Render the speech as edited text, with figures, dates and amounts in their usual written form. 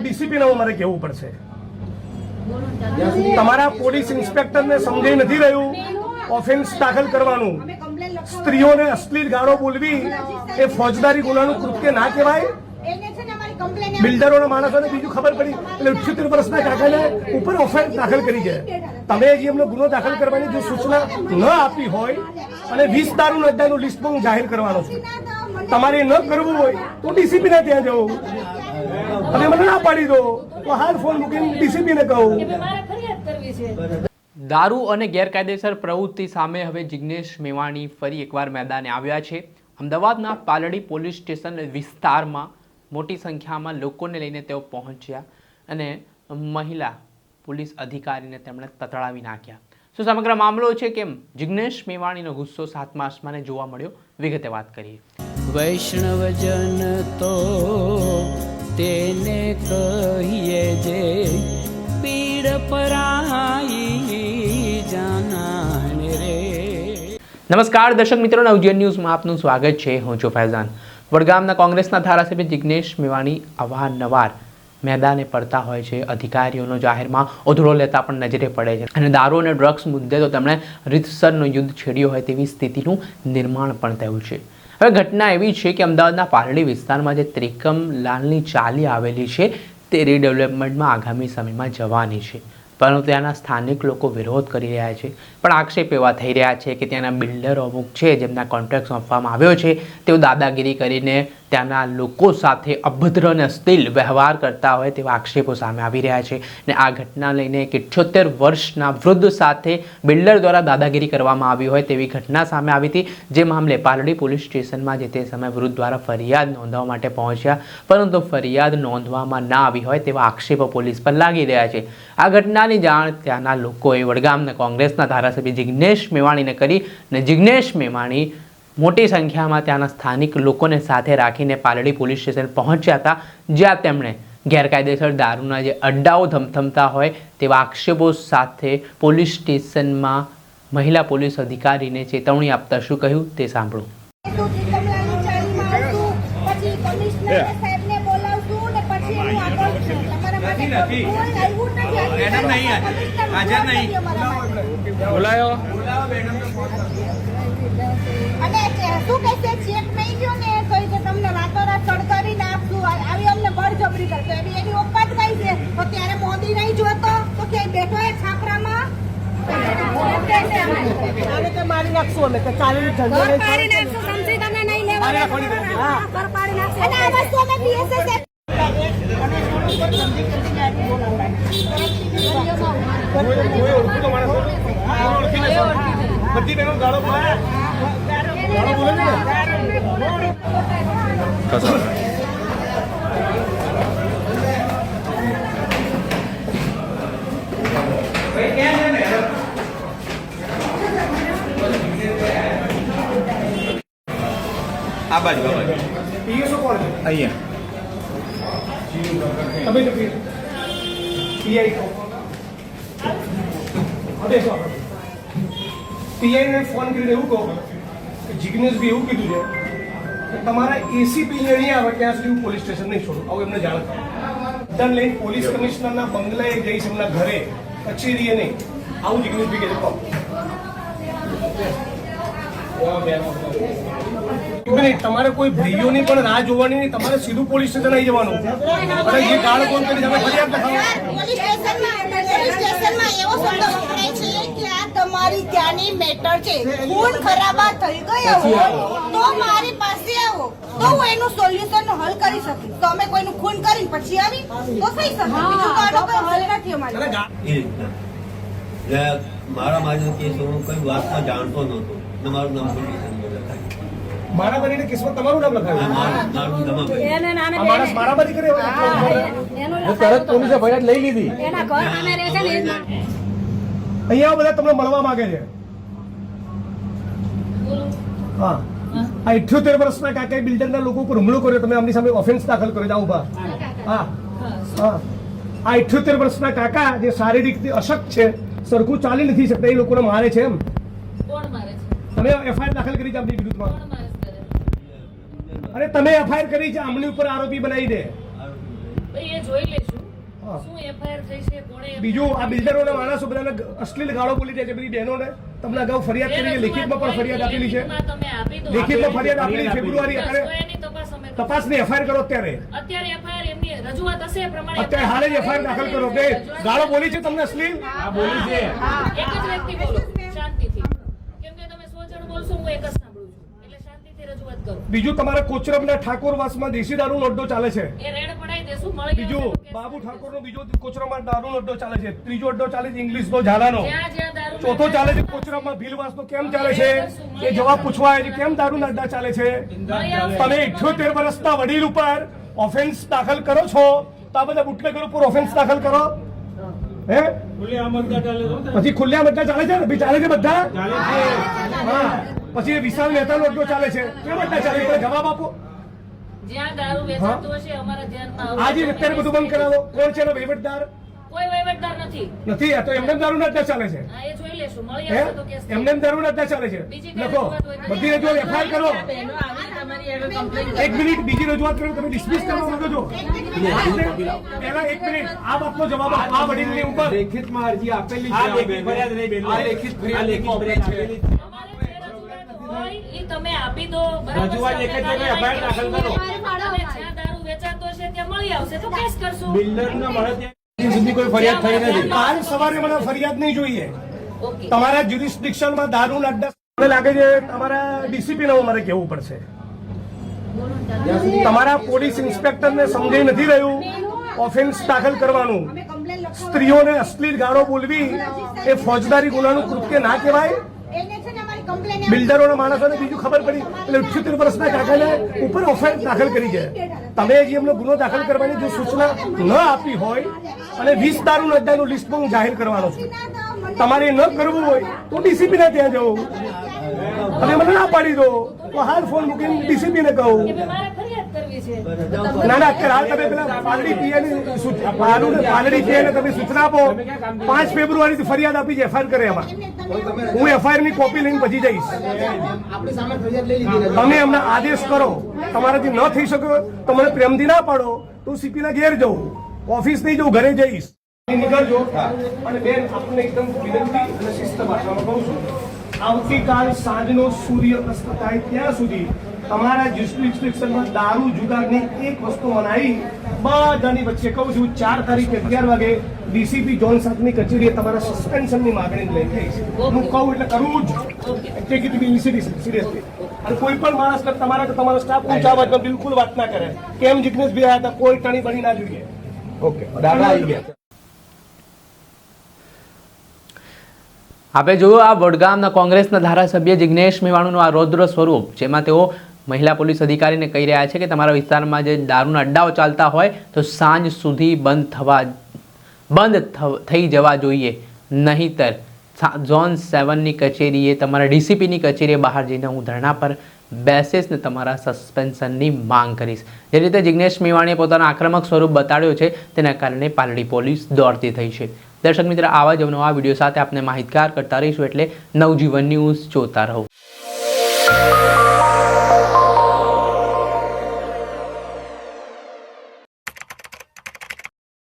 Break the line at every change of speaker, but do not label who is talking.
ડીસીપીને અમારે કહેવું પડશે. તમારા પોલીસ ઇન્સ્પેક્ટરને સમજાઈ નથી રહ્યું ઓફેન્સ દાખલ કરવાનું. સ્ત્રીઓને અશ્લીલ ગાળો બોલવી એ ફોજદારી ગુનાનું કૃત્ય ના કહેવાય. બિલ્ડરોના માણસોને બીજું ખબર પડી એટલે 78 વર્ષના કાકાને ઉપર ઓફેન્સ દાખલ કરી ગયા. તમે જે એમનો ગુનો દાખલ કરવાની જો સૂચના ન આપી હોય અને 20 દારૂના અડ્ડાનું લિસ્ટ પણ જાહેર કરવાનો છું. તમારે ન કરવું હોય તો ડીસીપીને ત્યાં જવું. તમે મને ના પાડી દો તો હાલ ફોન મૂકીને ડીસીપીને કહું.
દારૂ અને ગેરકાયદેસર પ્રવૃત્તિ સામે હવે જિગ્નેશ મેવાણી ફરી એકવાર મેદાને આવ્યા છે. અમદાવાદના પાલડી પોલીસ સ્ટેશન વિસ્તારમાં મોટી સંખ્યામાં લોકોને લઈને તેઓ પહોંચ્યા અને મહિલા પોલીસ અધિકારીને તેમણે તતડાવી નાખ્યા. શું સમગ્ર મામલો છે, કેમ જિગ્નેશ મેવાણીનો ગુસ્સો સાતમા આસમાને જોવા મળ્યો, વિગતે વાત કરીએ.
વૈષ્ણવજન તો તેને કહીએ જે પીડ પરાઈ જાનાને રે.
નમસ્કાર દર્શક મિત્રો, નવજીવન ન્યૂઝમાં આપનું સ્વાગત છે. હું છું ફૈઝાન. વડગામના કોંગ્રેસના ધારાસભ્ય જિગ્નેશ મેવાણી અવારનવાર મેદાને પડતા હોય છે. અધિકારીઓનો જાહેરમાં ઉધડો લેતા પણ નજરે પડે છે અને દારૂ અને ડ્રગ્સ મુદ્દે તો તેમણે રીતસરનો યુદ્ધ છેડ્યો હોય તેવી સ્થિતિનું નિર્માણ પણ થયું છે. હવે ઘટના એવી છે કે અમદાવાદના પાલડી વિસ્તારમાં જે ત્રિકમલાલની ચાલી આવેલી છે તે રીડેવલપમેન્ટમાં આગામી સમયમાં જવાની છે, પરંતુ ત્યાંના સ્થાનિક લોકો વિરોધ કરી રહ્યા છે. પણ આક્ષેપ એવા થઈ રહ્યા છે કે ત્યાંના બિલ્ડરો અમુક છે જેમના કોન્ટ્રાક્ટ સોંપવામાં આવ્યો છે તેઓ દાદાગીરી કરીને ત્યાંના લોકો સાથે અભદ્ર અને અશ્લીલ વ્યવહાર કરતા હોય તેવા આક્ષેપો સામે આવી રહ્યા છે. ને આ ઘટના લઈને 78 વર્ષના વૃદ્ધ સાથે બિલ્ડર દ્વારા દાદાગીરી કરવામાં આવી હોય તેવી ઘટના સામે આવી હતી. જે મામલે પાલડી પોલીસ સ્ટેશનમાં જે તે સમયે વૃદ્ધ દ્વારા ફરિયાદ નોંધવા માટે પહોંચ્યા, પરંતુ ફરિયાદ નોંધવામાં ના આવી હોય તેવા આક્ષેપો પોલીસ પર લાગી રહ્યા છે. આ ઘટનાની જાણ ત્યાંના લોકોએ વડગામના કોંગ્રેસના ધારાસભ્ય જિગ્નેશ મેવાણીને કરી અને જિગ્નેશ મેવાણી મોટી સંખ્યામાં ત્યાંના સ્થાનિક લોકોને સાથે રાખીને પાલડી પોલીસ સ્ટેશન પહોંચ્યા હતા, જ્યાં તેમણે ગેરકાયદેસર દારૂના જે અડ્ડાઓ ધમધમતા હોય તેવા આક્ષેપો સાથે પોલીસ સ્ટેશનમાં મહિલા પોલીસ અધિકારીને ચેતવણી આપતા શું કહ્યું તે સાંભળો.
અને શું કે છે ચેક નહીં ગયો ને તો કે તમને રાતોરાત સળગાવી નાખશું આવી અમને બળજબરી કરતો એની ઓકાત કઈ છે. તો ત્યારે મોદી નહીં જોતો તો ક્યાંય બેઠો એ છાપરામાં મારી નાખશું અમે ચાલી નાખશું સમજી તમે નહીં લેવા પાડી નાખશું અને આ વસ્તુ અમે બીએસએસ
બધી બહેનો ગાળો બોલે ને
આ બાજુ
પીએસઓ કોણ છે
અહીંયા
તમે પીઆઈ પીઆઈને ફોન કરીને એવું કહો કે જિગ્નેશભાઈ એવું કીધું છે કે તમારા એસીપી નહીં આવે ત્યાં સુધી હું પોલીસ સ્ટેશન નહીં છોડું. આવું એમને જાણ કરો. ધન લઈને પોલીસ કમિશનરના બંગલાએ જઈશ, એમના ઘરે કચેરીએ નહીં. આવું જિગ્નેશભાઈ કહે છે. તમારે કોઈ ભાઈઓની પણ રાહ જોવાની નહીં, તમારે સીધું પોલીસ સ્ટેશન આવી જવાનું. અને જે ગાળ કોણ કરી તમે ફરિયાદ
પોલીસ સ્ટેશનમાં એવો શબ્દ વપરાય છે કે આ તમારી ત્યાંની મેટર છે. ખૂન ખરાબા થઈ ગયો હોય તો મારી પાસે આવો તો હું એનું સોલ્યુશન હલ કરી શકીશ. તો અમે કોઈનું ખૂન કરીને પછી આવી તો થઈ શકે, બીજું તો આનો કોઈ હલ નથી અમારે.
મારા મારી કેસ હું કઈ વાતમાં જાણતો નહોતો. મારું નામ
મારા બનીને કેસમાં તમારું નામ લખાવ્યું. માણસ મારામારી કરે તરત પોલીસે ફરિયાદ લઈ લીધી. અહીંયા બધા તમને મળવા માંગે છે. હા, આ 78 વર્ષના કાકાએ બિલ્ડરના લોકો ઉપર હુમલો કર્યો, તમે આમની સામે ઓફેન્સ દાખલ કર્યો. જાઓ ઉભા. હા હા, આ 78 વર્ષના કાકા જે શારીરિક અશક્ત છે, સરખું ચાલી નથી શકતા, એ લોકોને મારે છે. એમ તમે એફઆઈઆર દાખલ કરી છે આમની વિરુદ્ધમાં. અરે તમે એફઆઈઆર કરી છે, આમની ઉપર આરોપી બનાવી દે.
એ જોઈ લેશું. શું FIR થઈ છે, કોણે
બીજું આ બિલ્ડરોના માણસો બધાને અશ્લીલ ગાળો બોલી દે છે બધી બહેનોને. તમને અગાઉ ફરિયાદ કરી છે, લેખિતમાં પણ ફરિયાદ આપેલી છે.
તમે આપી દો.
લેખિતમાં ફરિયાદ આપેલી ફેબ્રુઆરી.
તો
અત્યારે
એની તપાસ અમે કરીશું.
તપાસની FIR કરો અત્યારે
અત્યારે FIR એમની રજૂઆત હશે એ પ્રમાણે
અત્યારે હાલે જ FIR દાખલ કરો કે ગાળો બોલી છે તમને અશ્લીલ.
એક જ વ્યક્તિ બોલો શાંતિથી, કેમ કે તમે 100 જણ બોલશો હું એક જ સાંભળું છું, એટલે શાંતિથી રજૂઆત કરો.
બીજું તમારા કોચરબના ઠાકોરવાસમાં દેશી દારૂનો અડ્ડો ચાલે છે.
એ રેડ પડાઈ દેશું, મળી
બીજું
આવશે તો કેસ
બાબુ ઠાકોરનો બીજો કોચરબમાં દારૂનો અડ્ડો ચાલે છે. ત્રીજો અડ્ડો ચાલે છે ઇંગ્લિશનો ઝાલાનો.
જ્યાં દારૂ
ચોથો ચાલે છે કોચરબમાં ભીલવાસનો કેમ ચાલે છે એ જવાબ પૂછવા આવે છે. કેમ દારૂના અડ્ડા ચાલે છે? તમે 78 વર્ષના વડીલ ઉપર ઓફેન્સ દાખલ કરો છો તો આ બધા બુટલેગરો પર ઓફેન્સ દાખલ કરો. હે પછી ખુલ્લેઆમ અડ્ડા ચાલે છે ને? ભઈ ચાલે છે બધા? હા. પછી વિશાલ મહેતાનો અડ્ડો ચાલે છે. કેમ અડ્ડા ચાલે છે? જવાબ આપો.
જ્યાં દારૂ વેચાતો હશે અમારા ધ્યાનમાં આવશે.
આજે અત્યારે બધું બંધ કરાવો. કોણ છે એનો વહીવટદાર?
કોઈ વહીવટદાર નથી.
નથી. આ તો એમને દારૂના અડ્ડા ચાલે છે.
હા, એ જોઈ લેશું, મળી
હે?
આવશે તો કેસ
એમને દારૂના અડ્ડા ચાલે છે. લખો બધી રજૂઆત FIR કરો. એક મિનિટ બીજી રજૂઆત કરો. તમે ડિસમિસ કરવા માંગો છો? પહેલા એક મિનિટ આ વાતનો જવાબ આપો. આ વડીલની ઉપર
લેખિતમાં અરજી આપેલી છે. આ લેખિત ફરિયાદ આપેલી છે.
અમારે જે રજૂઆત હોય એ તમે આપી દો, બરાબર?
રજૂઆત એક જ જગ્યાએ FIR દાખલ કરો.
અને જ્યાં દારૂ વેચાતો હશે ત્યાં મળી આવશે તો કેસ કરશું.
બિલ્ડરના મળે ત્યાં સુધી કોઈ ફરિયાદ થઈ નથી.
કાલ સવારે મને ફરિયાદ નહીં જોઈએ.
ઓકે.
તમારા જ્યુરિસ્ડિક્શનમાં દારૂના અડ્ડા મને લાગે છે તમારા ડીસીપી ને મારે કહેવું પડશે. તમારા પોલીસ ઇન્સ્પેક્ટરને સમજાઈ નથી રહ્યું ઓફેન્સ દાખલ કરવાનું. સ્ત્રીઓને અશ્લીલ ગાળો બોલવી એ ફોજદારી ગુનાનું કૃત્ય ના કહેવાય.
એને છે ને અમારી કમ્પ્લેન
બિલ્ડરોના માણસોને બીજું ખબર પડી એટલે 78 વર્ષના કાકાને ઉપર ઓફેન્સ દાખલ કરી છે. તમે હજી એમનો ગુનો દાખલ કરવાની જો સૂચના ન આપી હોય અને 20 દારૂના અડ્ડાનું લિસ્ટ પણ હું જાહેર કરવાનો છું. તમારે ન કરવું હોય તો ડીસીપી ને ત્યાં જવું અને મને ના પાડી દો તો હાલ ફોન મૂકીને ડીસીપી ને કહું.
કે મારે ફરિયાદ કરવી છે.
ના ના અત્યારે હાલ તમે પેલા પાલડી પીએની પાલડી પીએને તમે સૂચના આપો. 5 ફેબ્રુઆરીથી ફરિયાદ આપી છે FIR કરે એમાં. હું FIR ની કોપી લઈને પછી જઈશ. તમે એમને આદેશ કરો. તમારાથી ન થઈ શકે તો મને પ્રેમથી ના પાડો તો સીપી ના ઘેર જવું, ઓફિસ નહીં જવું, ઘરે જઈશ. નીકળજો. અને બેન આપણને એકદમ વિનંતી અને શિસ્ત ભાષામાં કહું છું, આવતીકાલ સાંજનો સૂર્ય અસ્ત થાય ત્યાં સુધી તમારા જ્યુરિસ્ડિક્શનમાં દારૂ જુગારની એક વસ્તુ મનાઈ બધાની વચ્ચે કહું છું 4 તારીખે 11 વાગે ડીસીપી જોન સાથની કચેરીએ તમારા સસ્પેન્શનની માગણી લઈ જઈશ. હું કહું એટલે કરવું જ. Take it be seriously. અને કોઈ પણ માણસ તમારા સ્ટાફ ઊંચા અવાજમાં બિલકુલ વાત ના કરે. કેમ જિગ્નેશભાઈ આવ્યા હતા, કોઈ ટણી બની ના જોઈએ. ઓકે દાદા આવી ગયા.
આપણે જોયું આ વડગામના કોંગ્રેસના ધારાસભ્ય જિગ્નેશ મેવાણીનું આ રૌદ્ર સ્વરૂપ, જેમાં તેઓ મહિલા પોલીસ અધિકારીને કહી રહ્યા છે કે તમારા વિસ્તારમાં જે દારૂના અડ્ડાઓ ચાલતા હોય તો સાંજ સુધી બંધ થઈ જવા જોઈએ, નહીંતર ઝોન 7ની કચેરીએ તમારા ડીસીપીની કચેરીએ બહાર જઈને હું ધરણા પર બેસીશ ને તમારા સસ્પેન્શનની માંગ કરીશ. જે રીતે જિગ્નેશ મેવાણીએ પોતાનો આક્રમક સ્વરૂપ બતાડ્યો છે તેના કારણે પાલડી પોલીસ દોડતી થઈ છે. દર્શક મિત્ર, આવા જ નવા વિડીયો સાથે આપણે માહિતગાર કરતા રહીશું, એટલે નવજીવન ન્યૂઝ જોતા રહો.